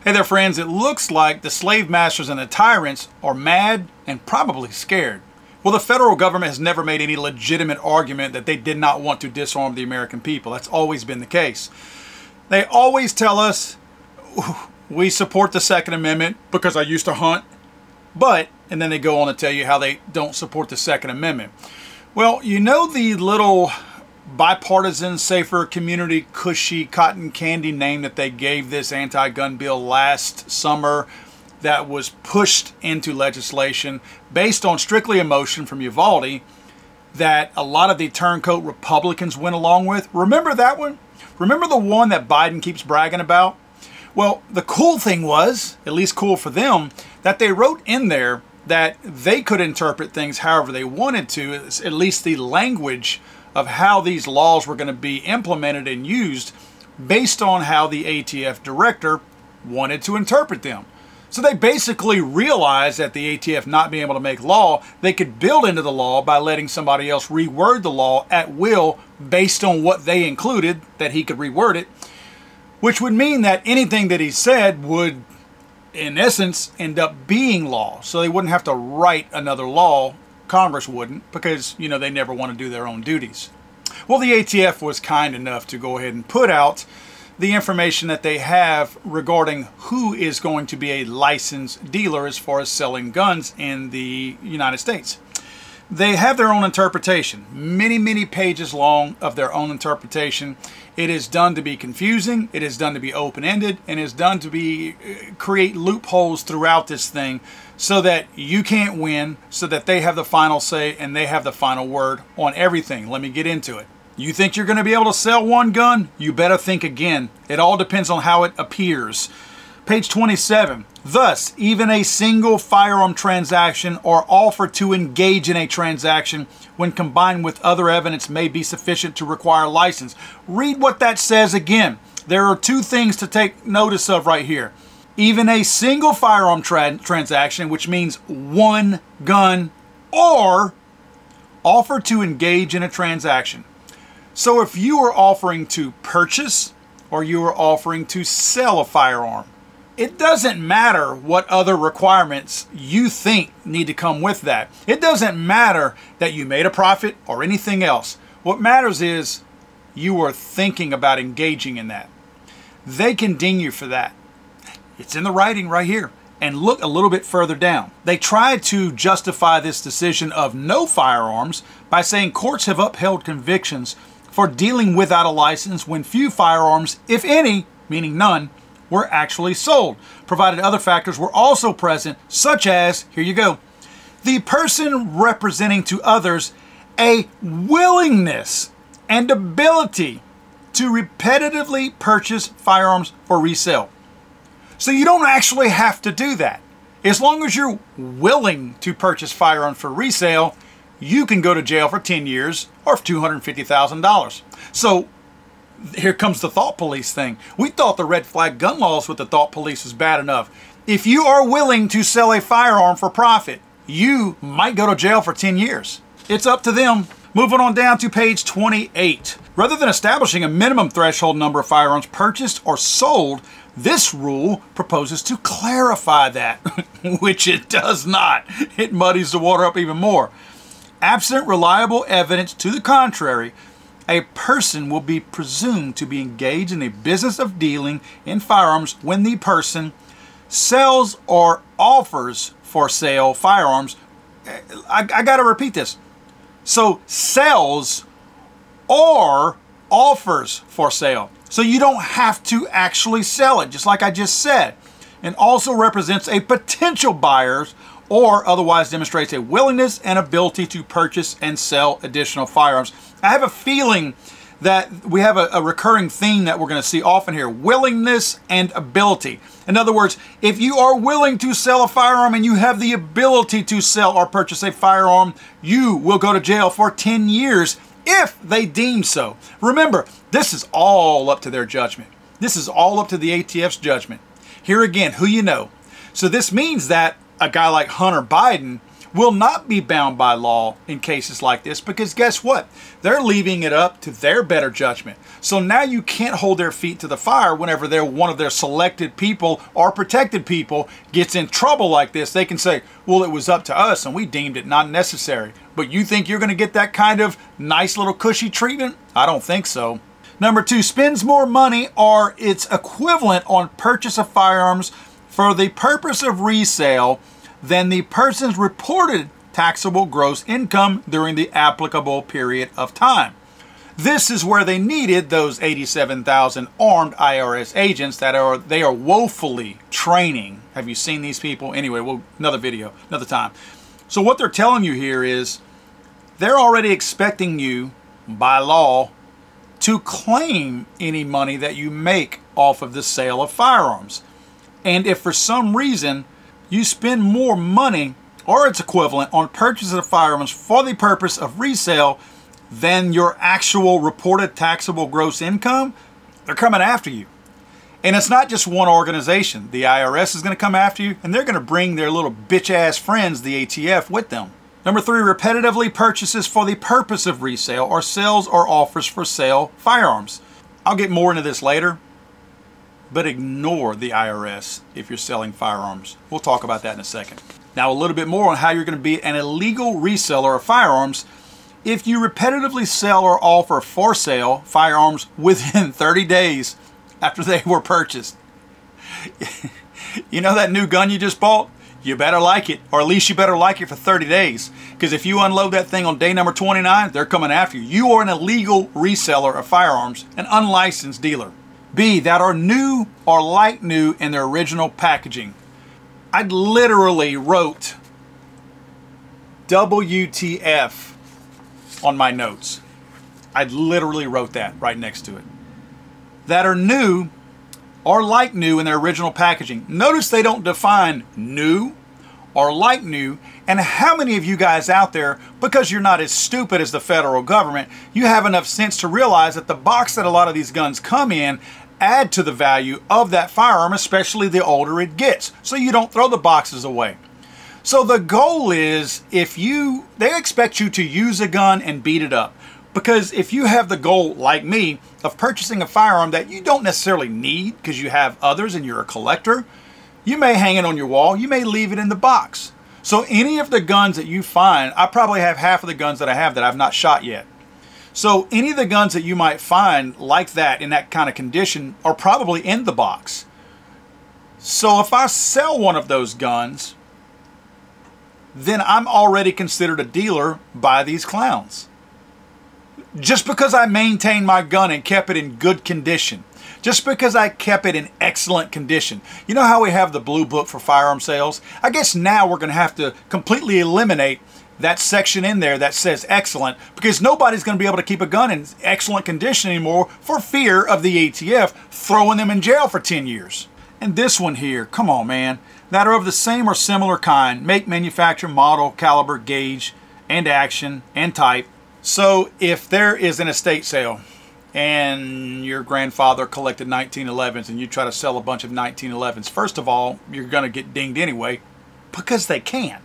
Hey there, friends. It looks like the slave masters and the tyrants are mad and probably scared. Well, the federal government has never made any legitimate argument that they did not want to disarm the American people. That's always been the case. They always tell us, we support the Second Amendment because I used to hunt, and then they go on to tell you how they don't support the Second Amendment. Well, you know the little bipartisan, safer community, cushy, cotton candy name that they gave this anti-gun bill last summer that was pushed into legislation based on strictly emotion from Uvalde that a lot of the turncoat Republicans went along with? Remember that one? Remember the one that Biden keeps bragging about? Well, the cool thing was, at least cool for them, that they wrote in there that they could interpret things however they wanted to, at least the language of how these laws were going to be implemented and used based on how the ATF director wanted to interpret them. So they basically realized that the ATF not being able to make law, they could build into the law by letting somebody else reword the law at will based on what they included, that he could reword it, which would mean that anything that he said would, in essence, end up being law. So they wouldn't have to write another law. Congress wouldn't, because, you know, they never want to do their own duties. Well, the ATF was kind enough to go ahead and put out the information that they have regarding who is going to be a licensed dealer as far as selling guns in the United States. They have their own interpretation, many pages long of their own interpretation. It is done to be confusing, it is done to be open-ended, and it is done to be create loopholes throughout this thing so that you can't win, so that they have the final say and they have the final word on everything. Let me get into it. You think you're going to be able to sell one gun? You better think again. It all depends on how it appears. Page 27. Thus, even a single firearm transaction or offer to engage in a transaction when combined with other evidence may be sufficient to require license. Read what that says again. There are two things to take notice of right here. Even a single firearm transaction, which means one gun, or offer to engage in a transaction. So if you are offering to purchase or you are offering to sell a firearm, it doesn't matter what other requirements you think need to come with that. It doesn't matter that you made a profit or anything else. What matters is you are thinking about engaging in that. They can ding you for that. It's in the writing right here. And look a little bit further down. They tried to justify this decision of no firearms by saying courts have upheld convictions for dealing without a license when few firearms, if any, meaning none, were actually sold, provided other factors were also present, such as, here you go, the person representing to others a willingness and ability to repetitively purchase firearms for resale. So you don't actually have to do that. As long as you're willing to purchase firearms for resale, you can go to jail for 10 years or $250,000. So here comes the thought police thing. We thought the red flag gun laws with the thought police was bad enough. If you are willing to sell a firearm for profit, you might go to jail for 10 years. It's up to them. Moving on down to page 28. Rather than establishing a minimum threshold number of firearms purchased or sold, this rule proposes to clarify that, which it does not. It muddies the water up even more. Absent reliable evidence to the contrary, a person will be presumed to be engaged in the business of dealing in firearms when the person sells or offers for sale firearms. I got to repeat this. So sells or offers for sale. So you don't have to actually sell it, just like I just said. And also represents a potential buyer's or otherwise demonstrates a willingness and ability to purchase and sell additional firearms. I have a feeling that we have a recurring theme that we're going to see often here. Willingness and ability. In other words, if you are willing to sell a firearm and you have the ability to sell or purchase a firearm, you will go to jail for 10 years if they deem so. Remember, this is all up to their judgment. This is all up to the ATF's judgment. Here again, who you know. So this means that a guy like Hunter Biden will not be bound by law in cases like this, because guess what? They're leaving it up to their better judgment. So now you can't hold their feet to the fire whenever they're one of their selected people or protected people gets in trouble like this. They can say, well, it was up to us and we deemed it not necessary. But you think you're going to get that kind of nice little cushy treatment? I don't think so. Number 2, spends more money or its equivalent on purchase of firearms for the purpose of resale than the person's reported taxable gross income during the applicable period of time. This is where they needed those 87,000 armed IRS agents that they are woefully training. Have you seen these people? Anyway, well, another video, another time. So what they're telling you here is they're already expecting you by law to claim any money that you make off of the sale of firearms. And if for some reason you spend more money or its equivalent on purchase of firearms for the purpose of resale than your actual reported taxable gross income, they're coming after you. And it's not just one organization. The IRS is going to come after you, and they're going to bring their little bitch-ass friends, the ATF, with them. Number 3, repetitively purchases for the purpose of resale or sells or offers for sale firearms. I'll get more into this later, but ignore the IRS if you're selling firearms. We'll talk about that in a second. Now a little bit more on how you're going to be an illegal reseller of firearms if you repetitively sell or offer for sale firearms within 30 days after they were purchased. You know that new gun you just bought? You better like it, or at least you better like it for 30 days. Because if you unload that thing on day number 29, they're coming after you. You are an illegal reseller of firearms, an unlicensed dealer. B, that are new or like new in their original packaging. I literally wrote WTF on my notes. I literally wrote that right next to it. That are new or like new in their original packaging. Notice they don't define new or like new. And how many of you guys out there, because you're not as stupid as the federal government, you have enough sense to realize that the box that a lot of these guns come in add to the value of that firearm, especially the older it gets, so you don't throw the boxes away. So the goal is, they expect you to use a gun and beat it up. Because if you have the goal, like me, of purchasing a firearm that you don't necessarily need because you have others and you're a collector, you may hang it on your wall, you may leave it in the box. So any of the guns that you find, I probably have half of the guns that I have that I've not shot yet. So any of the guns that you might find like that, in that kind of condition, are probably in the box. So if I sell one of those guns, then I'm already considered a dealer by these clowns. Just because I maintained my gun and kept it in good condition. Just because I kept it in excellent condition. You know how we have the blue book for firearm sales? I guess now we're going to have to completely eliminate that section in there that says excellent, because nobody's going to be able to keep a gun in excellent condition anymore for fear of the ATF throwing them in jail for 10 years. And this one here, come on man, that are of the same or similar kind, make, manufacture, model, caliber, gauge, and action, and type. So if there is an estate sale and your grandfather collected 1911s and you try to sell a bunch of 1911s, first of all, you're going to get dinged anyway because they can.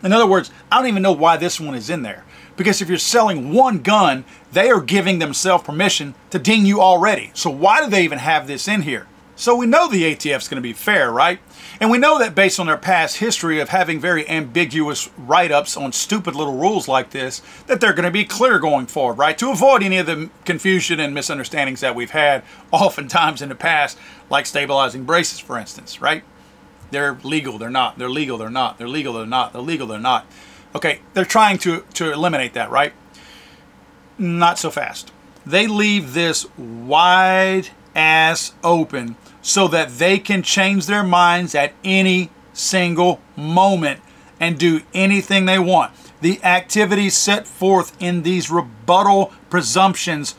In other words, I don't even know why this one is in there. Because if you're selling one gun, they are giving themselves permission to ding you already. So why do they even have this in here? So we know the ATF is going to be fair, right? And we know that based on their past history of having very ambiguous write-ups on stupid little rules like this, that they're going to be clear going forward, right? To avoid any of the confusion and misunderstandings that we've had oftentimes in the past, like stabilizing braces, for instance, right? They're legal, they're not. They're legal, they're not. They're legal, they're not. They're legal, they're not. Okay, they're trying to eliminate that, right? Not so fast. They leave this wide ass open so that they can change their minds at any single moment and do anything they want. The activities set forth in these rebuttal presumptions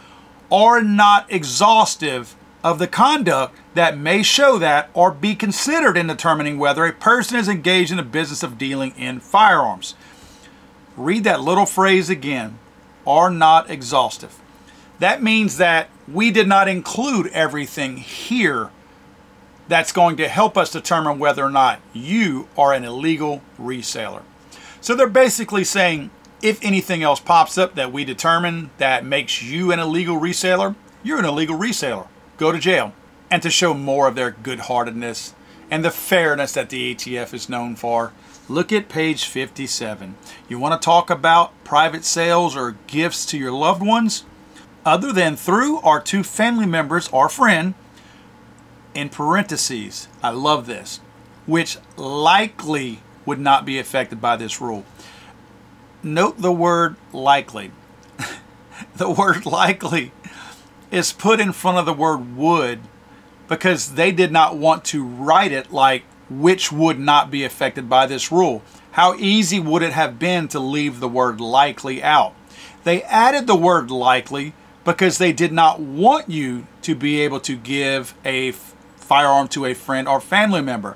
are not exhaustive of the conduct that may show that or be considered in determining whether a person is engaged in the business of dealing in firearms. Read that little phrase again, are not exhaustive. That means that we did not include everything here that's going to help us determine whether or not you are an illegal reseller. So they're basically saying, if anything else pops up that we determine that makes you an illegal reseller, you're an illegal reseller. Go to jail. And to show more of their good-heartedness and the fairness that the ATF is known for, look at page 57. You want to talk about private sales or gifts to your loved ones? Other than through or to family members or friend, in parentheses, I love this, which likely would not be affected by this rule. Note the word likely. The word likely is put in front of the word would because they did not want to write it like which would not be affected by this rule. How easy would it have been to leave the word likely out? They added the word likely because they did not want you to be able to give a firearm to a friend or family member.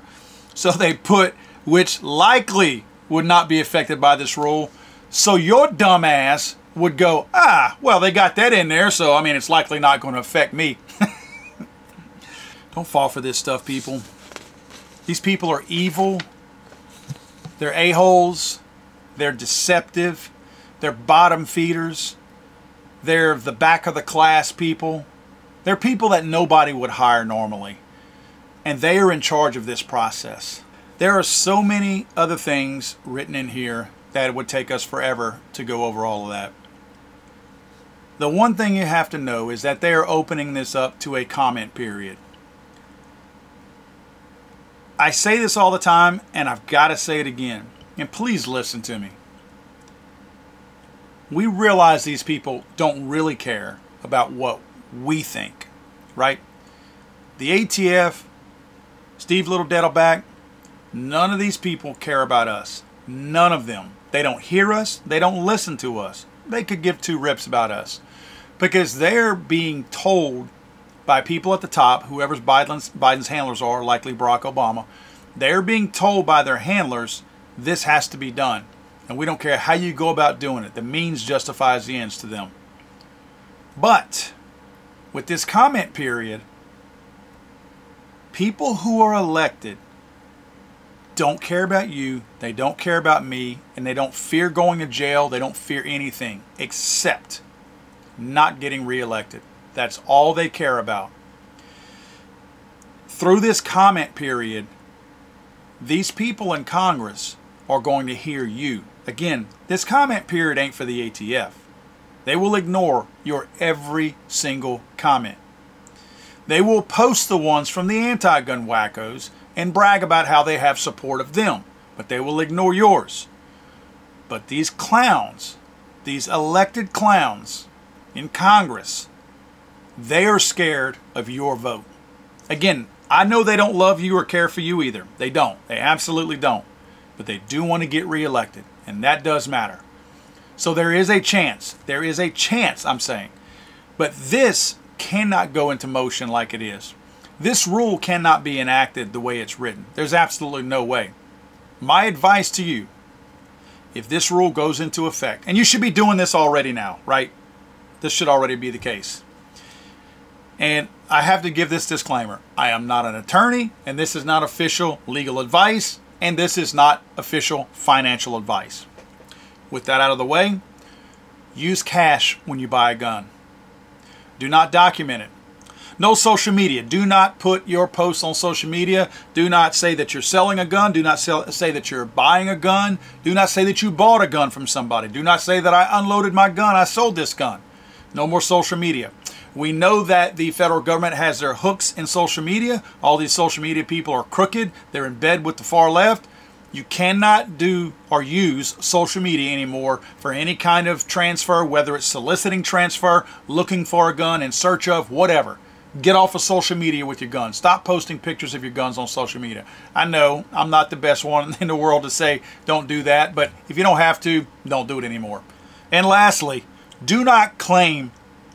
So they put which likely would not be affected by this rule. So your dumb ass would go, well, they got that in there, so I mean, it's likely not going to affect me. Don't fall for this stuff, people. These people are evil. They're a-holes. They're deceptive. They're bottom feeders. They're the back of the class people. They're people that nobody would hire normally. And they are in charge of this process. There are so many other things written in here that it would take us forever to go over all of that. The one thing you have to know is that they are opening this up to a comment period. I say this all the time, and I've got to say it again. And please listen to me. We realize these people don't really care about what we think, right? The ATF, Steve Little Dettleback, none of these people care about us. None of them. They don't hear us. They don't listen to us. They could give two rips about us because they're being told by people at the top, whoever Biden's handlers are, likely Barack Obama, they're being told by their handlers, this has to be done. And we don't care how you go about doing it. The means justifies the ends to them. But with this comment period, people who are elected don't care about you, they don't care about me, and they don't fear going to jail, they don't fear anything except not getting reelected. That's all they care about. Through this comment period, these people in Congress are going to hear you. Again, this comment period ain't for the ATF. They will ignore your every single comment. They will post the ones from the anti-gun wackos and brag about how they have support of them, but they will ignore yours. But these clowns, these elected clowns in Congress, they are scared of your vote. Again, I know they don't love you or care for you either. They don't. They absolutely don't. But they do want to get reelected, and that does matter. So there is a chance. There is a chance, I'm saying. But this cannot go into motion like it is. This rule cannot be enacted the way it's written. There's absolutely no way. My advice to you, if this rule goes into effect, and you should be doing this already now, right? This should already be the case. And I have to give this disclaimer. I am not an attorney, and this is not official legal advice, and this is not official financial advice. With that out of the way, use cash when you buy a gun. Do not document it. No social media. Do not put your posts on social media. Do not say that you're selling a gun. Do not say that you're buying a gun. Do not say that you bought a gun from somebody. Do not say that I unloaded my gun, I sold this gun. No more social media. We know that the federal government has their hooks in social media. All these social media people are crooked. They're in bed with the far left. You cannot do or use social media anymore for any kind of transfer, whether it's soliciting transfer, looking for a gun, in search of, whatever. Get off of social media with your guns. Stop posting pictures of your guns on social media. I know I'm not the best one in the world to say don't do that, but if you don't have to, don't do it anymore. And lastly, do not claim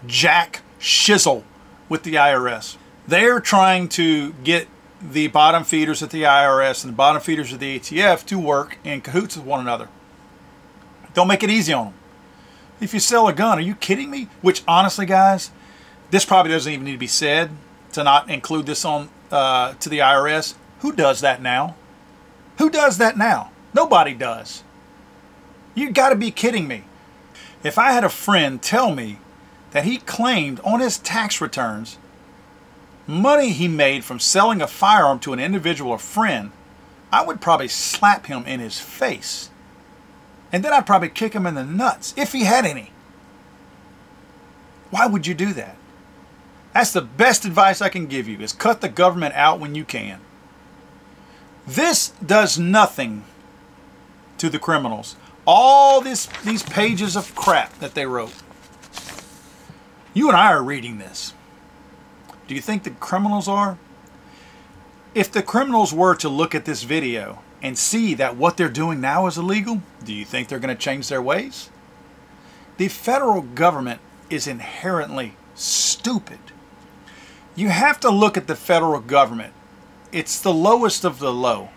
jack shizzle with the IRS. They're trying to get the bottom feeders at the IRS and the bottom feeders at the ATF to work in cahoots with one another. Don't make it easy on them. If you sell a gun, are you kidding me? Which honestly, guys, this probably doesn't even need to be said to not include this on to the IRS. Who does that now? Who does that now? Nobody does. You gotta be kidding me. If I had a friend tell me that he claimed on his tax returns money he made from selling a firearm to an individual or friend, I would probably slap him in his face. And then I'd probably kick him in the nuts, if he had any. Why would you do that? That's the best advice I can give you, is cut the government out when you can. This does nothing to the criminals. All these pages of crap that they wrote. You and I are reading this. Do you think the criminals are? If the criminals were to look at this video and see that what they're doing now is illegal, do you think they're going to change their ways? The federal government is inherently stupid. You have to look at the federal government. It's the lowest of the low.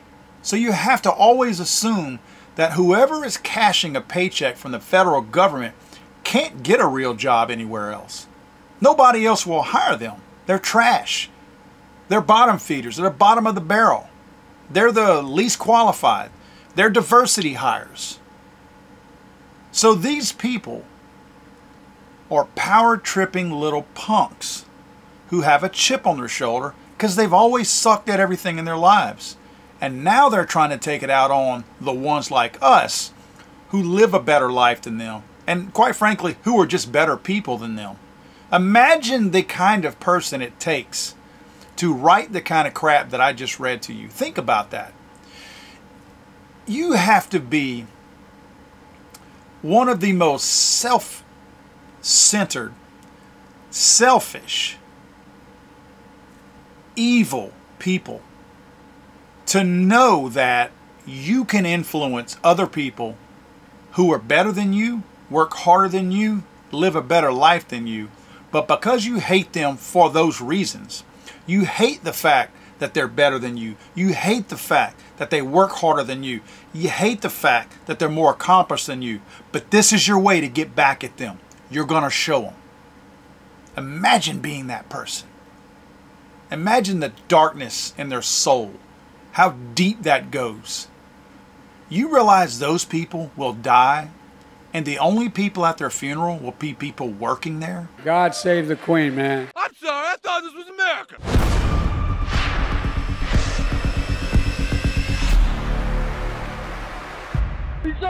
So you have to always assume that whoever is cashing a paycheck from the federal government can't get a real job anywhere else. Nobody else will hire them. They're trash. They're bottom feeders. They're the bottom of the barrel. They're the least qualified. They're diversity hires. So these people are power-tripping little punks who have a chip on their shoulder because they've always sucked at everything in their lives. And now they're trying to take it out on the ones like us who live a better life than them. And quite frankly, who are just better people than them. Imagine the kind of person it takes to write the kind of crap that I just read to you. Think about that. You have to be one of the most self-centered, selfish, evil people to know that you can influence other people who are better than you, work harder than you, live a better life than you. But because you hate them for those reasons, you hate the fact that they're better than you. You hate the fact that they work harder than you. You hate the fact that they're more accomplished than you. But this is your way to get back at them. You're going to show them. Imagine being that person. Imagine the darkness in their soul. How deep that goes. You realize those people will die, and the only people at their funeral will be people working there? God save the Queen, man. I'm sorry, I thought this was America. He's so